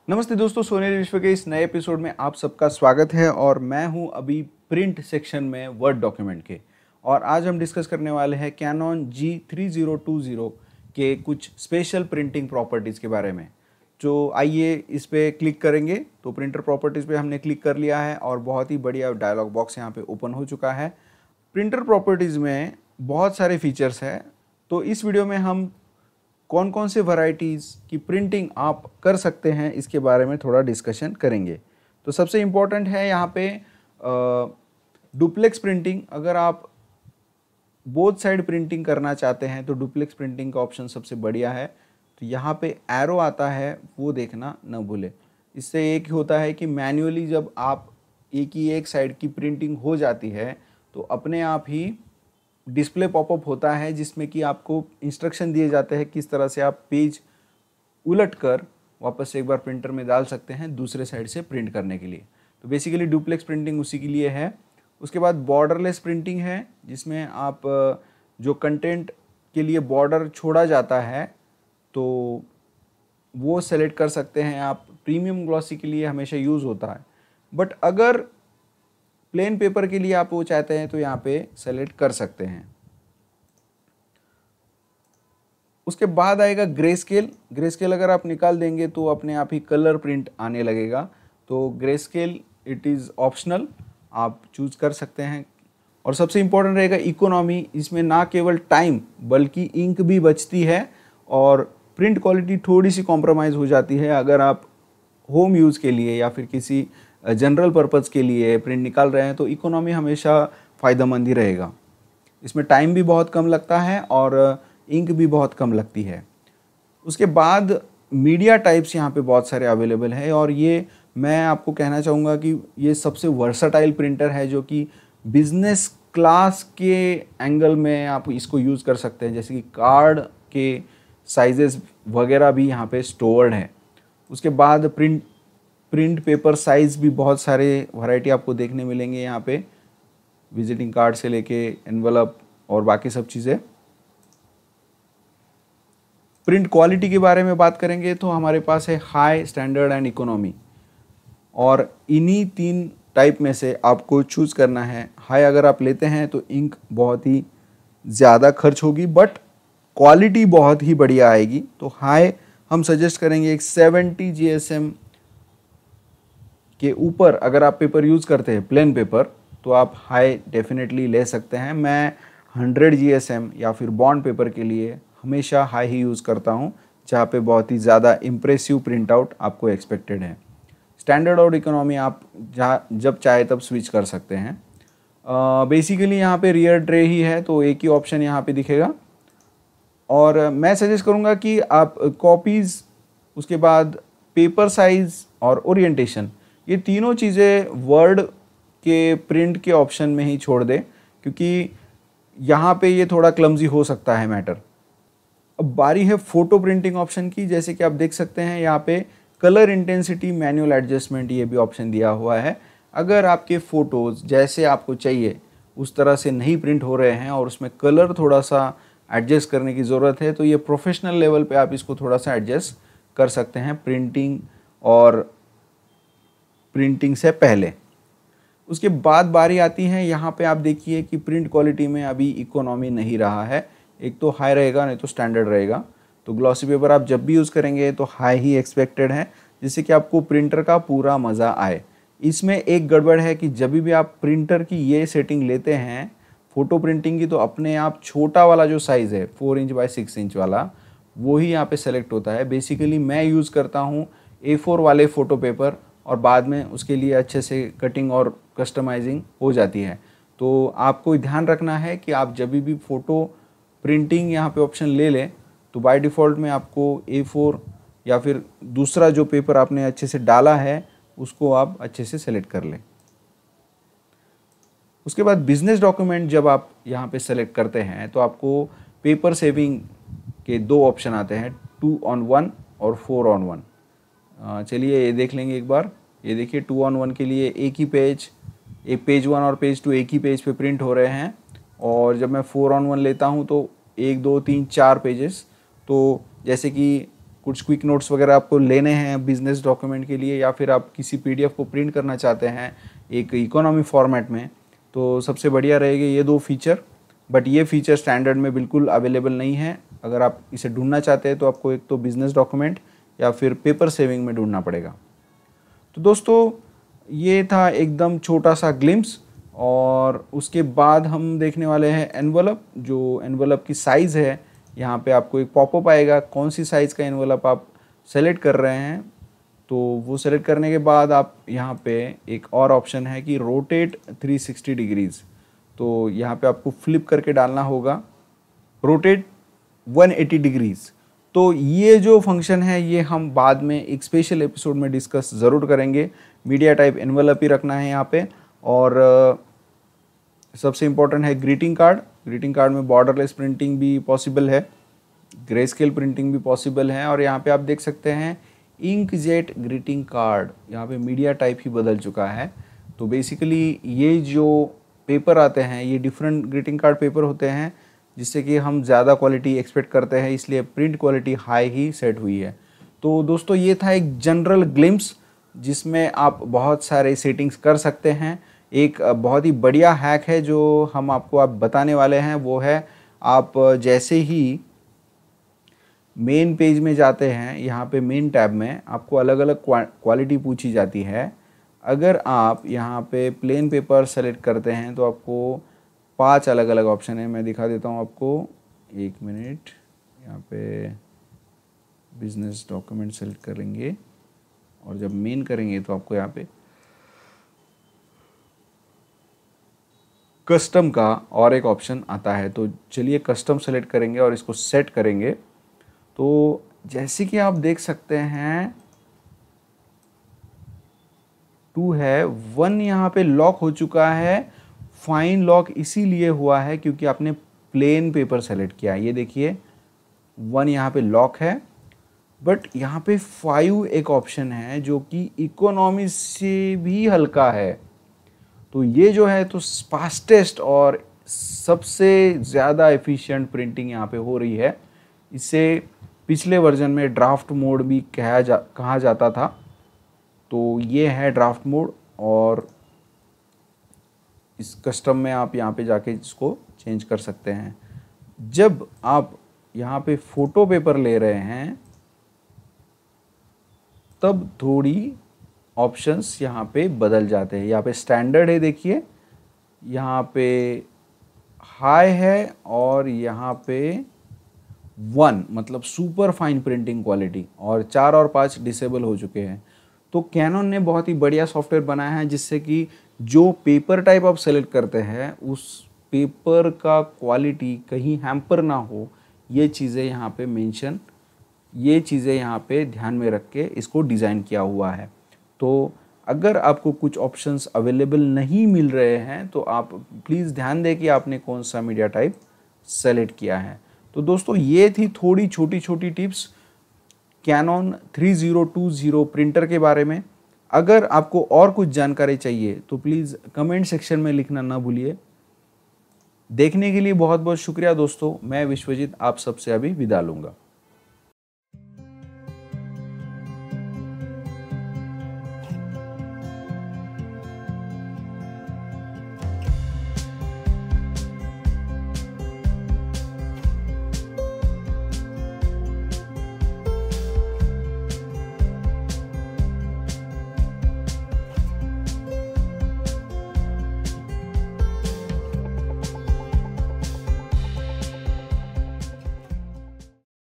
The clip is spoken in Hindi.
नमस्ते दोस्तों, सोनेरी विश्व के इस नए एपिसोड में आप सबका स्वागत है। और मैं हूं अभी प्रिंट सेक्शन में वर्ड डॉक्यूमेंट के। और आज हम डिस्कस करने वाले हैं कैनन G3020 के कुछ स्पेशल प्रिंटिंग प्रॉपर्टीज़ के बारे में। जो आइए इस पे क्लिक करेंगे तो प्रिंटर प्रॉपर्टीज़ पे हमने क्लिक कर लिया है और बहुत ही बढ़िया डायलॉग बॉक्स यहाँ पे ओपन हो चुका है। प्रिंटर प्रॉपर्टीज़ में बहुत सारे फीचर्स हैं, तो इस वीडियो में हम कौन कौन से वैरायटीज़ की प्रिंटिंग आप कर सकते हैं इसके बारे में थोड़ा डिस्कशन करेंगे। तो सबसे इम्पोर्टेंट है यहाँ पे डुप्लेक्स प्रिंटिंग। अगर आप बोथ साइड प्रिंटिंग करना चाहते हैं तो डुप्लेक्स प्रिंटिंग का ऑप्शन सबसे बढ़िया है। तो यहाँ पे एरो आता है, वो देखना न भूले। इससे एक होता है कि मैन्युअली जब आप एक साइड की प्रिंटिंग हो जाती है तो अपने आप ही डिस्प्ले पॉपअप होता है जिसमें कि आपको इंस्ट्रक्शन दिए जाते हैं किस तरह से आप पेज उलट कर वापस से एक बार प्रिंटर में डाल सकते हैं दूसरे साइड से प्रिंट करने के लिए। तो बेसिकली डुप्लेक्स प्रिंटिंग उसी के लिए है। उसके बाद बॉर्डरलेस प्रिंटिंग है, जिसमें आप जो कंटेंट के लिए बॉर्डर छोड़ा जाता है तो वो सेलेक्ट कर सकते हैं आप। प्रीमियम ग्लॉसी के लिए हमेशा यूज़ होता है, बट अगर प्लेन पेपर के लिए आप वो चाहते हैं तो यहाँ पे सेलेक्ट कर सकते हैं। उसके बाद आएगा ग्रे स्केल। ग्रे स्केल अगर आप निकाल देंगे तो अपने आप ही कलर प्रिंट आने लगेगा। तो grey scale it is optional, आप चूज कर सकते हैं। और सबसे इम्पोर्टेंट रहेगा इकोनॉमी। इसमें ना केवल टाइम बल्कि इंक भी बचती है और प्रिंट क्वालिटी थोड़ी सी कॉम्प्रोमाइज़ हो जाती है। अगर आप होम यूज़ के लिए या फिर किसी जनरल पर्पज़ के लिए प्रिंट निकाल रहे हैं तो इकोनॉमी हमेशा फ़ायदेमंद ही रहेगा। इसमें टाइम भी बहुत कम लगता है और इंक भी बहुत कम लगती है। उसके बाद मीडिया टाइप्स यहाँ पे बहुत सारे अवेलेबल है और ये मैं आपको कहना चाहूँगा कि ये सबसे वर्सटाइल प्रिंटर है जो कि बिजनेस क्लास के एंगल में आप इसको यूज़ कर सकते हैं। जैसे कि कार्ड के साइजेस वगैरह भी यहाँ पे स्टोर्ड है। उसके बाद प्रिंट पेपर साइज़ भी बहुत सारे वैरायटी आपको देखने मिलेंगे यहाँ पे, विजिटिंग कार्ड से लेके एनवलप और बाकी सब चीज़ें। प्रिंट क्वालिटी के बारे में बात करेंगे तो हमारे पास है हाई, स्टैंडर्ड एंड इकोनॉमी। और इन्हीं तीन टाइप में से आपको चूज़ करना है। हाई अगर आप लेते हैं तो इंक बहुत ही ज़्यादा खर्च होगी बट क्वालिटी बहुत ही बढ़िया आएगी। तो हाई हम सजेस्ट करेंगे एक 70 GSM के ऊपर। अगर आप पेपर यूज़ करते हैं प्लेन पेपर तो आप हाई डेफिनेटली ले सकते हैं। मैं 100 GSM या फिर बॉन्ड पेपर के लिए हमेशा हाई ही यूज़ करता हूँ, जहाँ पे बहुत ही ज़्यादा इम्प्रेसिव प्रिंट आउट आपको एक्सपेक्टेड है। स्टैंडर्ड और इकोनॉमी आप जहाँ जब चाहे तब स्विच कर सकते हैं। बेसिकली यहाँ पे रियर ट्रे ही है तो एक ही ऑप्शन यहाँ पे दिखेगा। और मैं सजेस्ट करूँगा कि आप कॉपीज़, उसके बाद पेपर साइज़ और ओरिएंटेशन, ये तीनों चीज़ें वर्ड के प्रिंट के ऑप्शन में ही छोड़ दें, क्योंकि यहाँ पे ये थोड़ा क्लमजी हो सकता है मैटर। अब बारी है फ़ोटो प्रिंटिंग ऑप्शन की। जैसे कि आप देख सकते हैं यहाँ पे कलर इंटेंसिटी मैनुअल एडजस्टमेंट ये भी ऑप्शन दिया हुआ है। अगर आपके फ़ोटोज़ जैसे आपको चाहिए उस तरह से नहीं प्रिंट हो रहे हैं और उसमें कलर थोड़ा सा एडजस्ट करने की ज़रूरत है तो ये प्रोफेशनल लेवल पे आप इसको थोड़ा सा एडजस्ट कर सकते हैं प्रिंटिंग और प्रिंटिंग से पहले। उसके बाद बारी आती है यहाँ पे आप देखिए कि प्रिंट क्वालिटी में अभी इकोनॉमी नहीं रहा है, एक तो हाई रहेगा नहीं तो स्टैंडर्ड रहेगा। तो ग्लॉसी पेपर आप जब भी यूज़ करेंगे तो हाई ही एक्सपेक्टेड है, जिससे कि आपको प्रिंटर का पूरा मज़ा आए। इसमें एक गड़बड़ है कि जब भी आप प्रिंटर की ये सेटिंग लेते हैं फ़ोटो प्रिंटिंग की तो अपने आप छोटा वाला जो साइज़ है 4 इंच बाय 6 इंच वाला वो ही यहाँ पे सेलेक्ट होता है। बेसिकली मैं यूज़ करता हूँ A4 वाले फ़ोटो पेपर और बाद में उसके लिए अच्छे से कटिंग और कस्टमाइजिंग हो जाती है। तो आपको ध्यान रखना है कि आप जब भी फ़ोटो प्रिंटिंग यहाँ पे ऑप्शन ले लें तो बाय डिफ़ॉल्ट में आपको A4 या फिर दूसरा जो पेपर आपने अच्छे से डाला है उसको आप अच्छे से सेलेक्ट कर लें। उसके बाद बिजनेस डॉक्यूमेंट जब आप यहाँ पे सेलेक्ट करते हैं तो आपको पेपर सेविंग के दो ऑप्शन आते हैं, 2-on-1 और 4-on-1। चलिए ये देख लेंगे एक बार। ये देखिए 2-on-1 के लिए एक ही पेज, एक पेज 1 और पेज 2 एक ही पेज पे प्रिंट हो रहे हैं। और जब मैं 4-on-1 लेता हूँ तो 1 2 3 4 पेजेस। तो जैसे कि कुछ क्विक नोट्स वगैरह आपको लेने हैं बिजनेस डॉक्यूमेंट के लिए, या फिर आप किसी PDF को प्रिंट करना चाहते हैं एक इकोनॉमी फॉर्मेट में, तो सबसे बढ़िया रहेगा ये 2 फीचर। बट ये फीचर स्टैंडर्ड में बिल्कुल अवेलेबल नहीं है। अगर आप इसे ढूंढना चाहते हैं तो आपको एक तो बिजनेस डॉक्यूमेंट या फिर पेपर सेविंग में ढूंढना पड़ेगा। तो दोस्तों ये था एकदम छोटा सा ग्लिम्स, और उसके बाद हम देखने वाले हैं एनवलप। जो एनवलप की साइज़ है, यहाँ पे आपको एक पॉपअप आएगा कौन सी साइज़ का एनवलप आप सेलेक्ट कर रहे हैं। तो वो सेलेक्ट करने के बाद आप यहाँ पे एक और ऑप्शन है कि रोटेट 360 डिग्रीज़, तो यहाँ पे आपको फ्लिप करके डालना होगा रोटेट 180 डिग्रीज़। तो ये जो फंक्शन है ये हम बाद में एक स्पेशल एपिसोड में डिस्कस ज़रूर करेंगे। मीडिया टाइप एनवलप ही रखना है यहाँ पे। और सबसे इम्पोर्टेंट है ग्रीटिंग कार्ड। ग्रीटिंग कार्ड में बॉर्डरलेस प्रिंटिंग भी पॉसिबल है, ग्रे स्केल प्रिंटिंग भी पॉसिबल है। और यहाँ पे आप देख सकते हैं इंकजेट ग्रीटिंग कार्ड, यहाँ पे मीडिया टाइप ही बदल चुका है। तो बेसिकली ये जो पेपर आते हैं ये डिफरेंट ग्रीटिंग कार्ड पेपर होते हैं, जिससे कि हम ज़्यादा क्वालिटी एक्सपेक्ट करते हैं, इसलिए प्रिंट क्वालिटी हाई ही सेट हुई है। तो दोस्तों ये था एक जनरल ग्लिम्स जिसमें आप बहुत सारे सेटिंग्स कर सकते हैं। एक बहुत ही बढ़िया हैक है जो हम आपको बताने वाले हैं, वो है आप जैसे ही मेन पेज में जाते हैं, यहाँ पे मेन टैब में आपको अलग अलग क्वालिटी पूछी जाती है। अगर आप यहाँ पे प्लेन पेपर सेलेक्ट करते हैं तो आपको 5 अलग अलग ऑप्शन है। मैं दिखा देता हूँ आपको, 1 मिनट। यहाँ पे बिजनेस डॉक्यूमेंट सेलेक्ट करेंगे और जब मेन करेंगे तो आपको यहाँ पे कस्टम का और एक ऑप्शन आता है। तो चलिए कस्टम सेलेक्ट करेंगे और इसको सेट करेंगे। तो जैसे कि आप देख सकते हैं 2 है, 1 यहाँ पे लॉक हो चुका है। फाइन लॉक इसीलिए हुआ है क्योंकि आपने प्लेन पेपर सेलेक्ट किया। ये देखिए 1 यहाँ पे लॉक है। बट यहाँ पे 5 एक ऑप्शन है जो कि इकोनॉमी से भी हल्का है। तो ये जो है तो फास्टेस्ट और सबसे ज़्यादा एफिशिएंट प्रिंटिंग यहाँ पे हो रही है। इसे पिछले वर्जन में ड्राफ्ट मोड भी कहा जाता था। तो ये है ड्राफ्ट मोड, और इस कस्टम में आप यहाँ पे जाके इसको चेंज कर सकते हैं। जब आप यहाँ पे फ़ोटो पेपर ले रहे हैं तब थोड़ी ऑप्शंस यहाँ पे बदल जाते हैं। यहाँ पे स्टैंडर्ड है, देखिए यहाँ पे हाई है, और यहाँ पे 1 मतलब सुपर फाइन प्रिंटिंग क्वालिटी, और 4 और 5 डिसेबल हो चुके हैं। तो कैनन ने बहुत ही बढ़िया सॉफ्टवेयर बनाया है जिससे कि जो पेपर टाइप आप सेलेक्ट करते हैं उस पेपर का क्वालिटी कहीं हैम्पर ना हो, ये चीज़ें यहाँ पे मेंशन, ये चीज़ें यहाँ पे ध्यान में रख के इसको डिज़ाइन किया हुआ है। तो अगर आपको कुछ ऑप्शंस अवेलेबल नहीं मिल रहे हैं तो आप प्लीज़ ध्यान दें कि आपने कौन सा मीडिया टाइप सेलेक्ट किया है। तो दोस्तों ये थी थोड़ी छोटी छोटी टिप्स कैनन 3020 प्रिंटर के बारे में। अगर आपको और कुछ जानकारी चाहिए तो प्लीज़ कमेंट सेक्शन में लिखना ना भूलिए। देखने के लिए बहुत बहुत शुक्रिया दोस्तों। मैं विश्वजीत आप सबसे अभी विदा लूँगा।